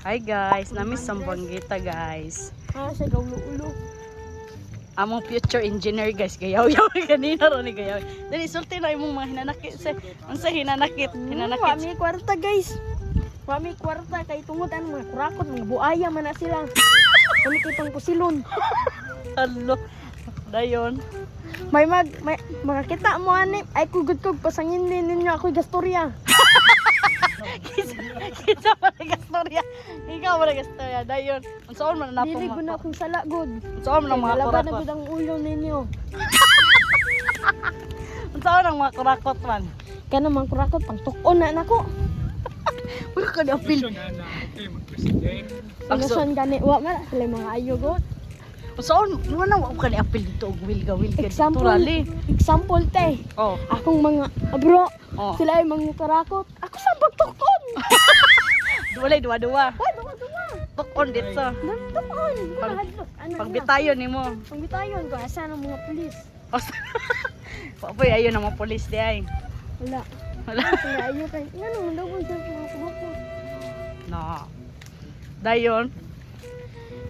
Hi guys, namiss ang Banggita guys. Sa gawlo-ulo. Among future engineer guys, gayaw-yaw kanina ro ni gayaw. Dali sulti na imong mga hinanakit sa unsa hinanakit, Wa hinanakit. mi kwarta guys. Wa mi kwarta kay tungod ang mga kurakot, mga buaya man na sila. Kami kitang pusilon. Hello. Dayon. May makakita mo ani ay kugod-kug pasangin ninyo ako gastorya. Kita mo na gastorya. Ikaw mo na gastorya. Dayon. Unsaon man na Dili ko na akong sala god. Unsaon man ang mga Laban na kurakot? gud ang ulo ninyo. Unsaon ang mga kurakot man? Kana man kurakot pang tukon na nako. Wala ka na apil. Pagson gani wa man sila mga ayo god. Unsaon wala wa ka ni apil dito og wilga-wilga dito Example, rali. example te. Oh. Akong mga bro, Oh. sila ay mga kurakot. Ako sa pagtukon. Walay duwa-duwa. Wa duwa-duwa. Tukon dito. Tukon. Pag- Ano Pagbitayon nimo. Pangbitayon ko asa ng mga pulis. Papoy ayo na mga pulis di ay. Wala. Wala. Sila ayo kay ngano man daw ko sa mga kurakot. No. Dayon.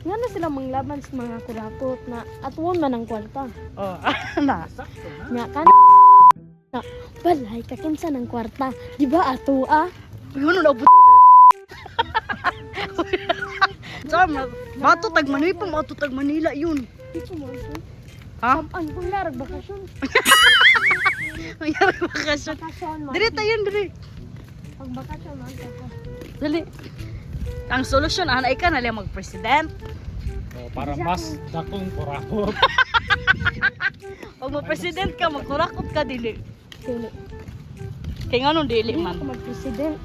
Ngano sila manglaban sa mga kurakot na atuon man ang kwarta. Oh, na. Nya kana na balay kakinsa ng kwarta. Di ba ato ah? Yun na bu. Sama, matutag Manila pa, matutag Manila yun. Dito mo ito. Ha? An kung larag bakasyon. Mayroon bakasyon. Bakasyon man. Dire tayo, dire. Pag bakasyon man ako. Dali. Ang solusyon, anay ka na lang mag-president. Para mas dakong kurakot. Pag mag-president ka, magkurakot ka, dili. Dili. Kaya nga nung dili Dili man. ako mag-president.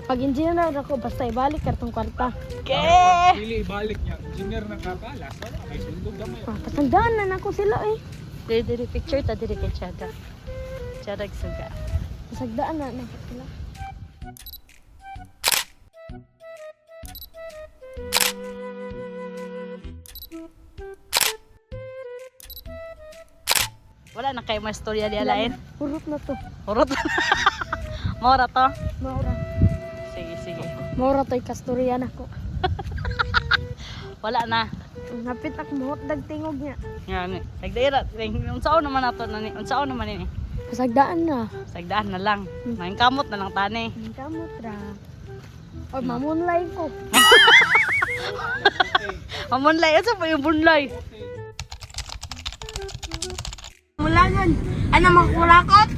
Pag engineer ako basta ibalik kartong kwarta. Okay. Dili ibalik niya. Engineer na kabalas. Wala may sundog gamay. Patandaan na nako sila eh. Dili, picture ta, dili kay Tiyaga. Tiyaga suga. Pasagdaan na nako sila. Wala na kayo mga storya di alain. Hurot na to. Urot. Mora to. Maura. Sige, sige. Maura to'y kasturya nako. Wala na. Napit ako mahotdag tingog niya. Yan. Nagdaira. Unsaon naman nato na ni. Unsaon naman ni. Pasagdaan na. Sagdaan na lang. Maing kamot na lang tani. Ang kamot ra. O mamunlay ko. Mamunlay. Asa pa yung bunlay? Mulangan. Ano mga kurakot?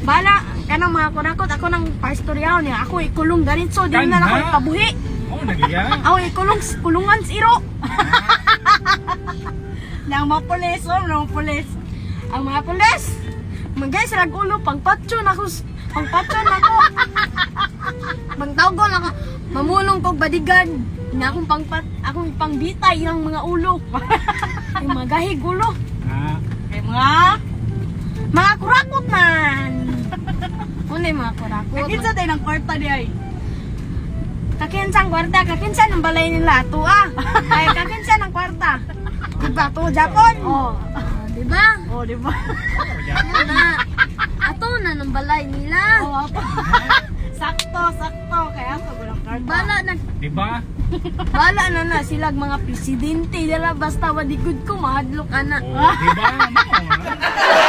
Bala. Kanang mga kurakot. Ako nang pastoryaw niya. Ako ikulong ganito. Di na ako ipabuhi. Oh, nagiya. Ako ikulong kulungan sa iro. Nang mga pulis. Ang mga pulis. Ang mga pulis. Magay sa ulo. Pangpatson ako. Pangpatson ako. Pangtawgon ako. Mamulong kong badigan. Nga akong akong pangbitay ng mga ulo. Yung mga gahig ulo. Ah, Kay mga Kurakot man. Ano yung mga kurakot? kakinsa tayo ng kwarta di ay. Kakinsan kwarta, kakinsan ang balay nila ato ah. Ay kakinsan ang kwarta. Diba to Japon? Oh. Diba? Oh, di ba? Na ato na ng balay nila. Oh, apa. Sakto, sakto. Kaya ako walang kwarta. di ba? Bala na silag mga presidente dala basta wadigod ko mahadlok ana. Oh, di ba? Mao.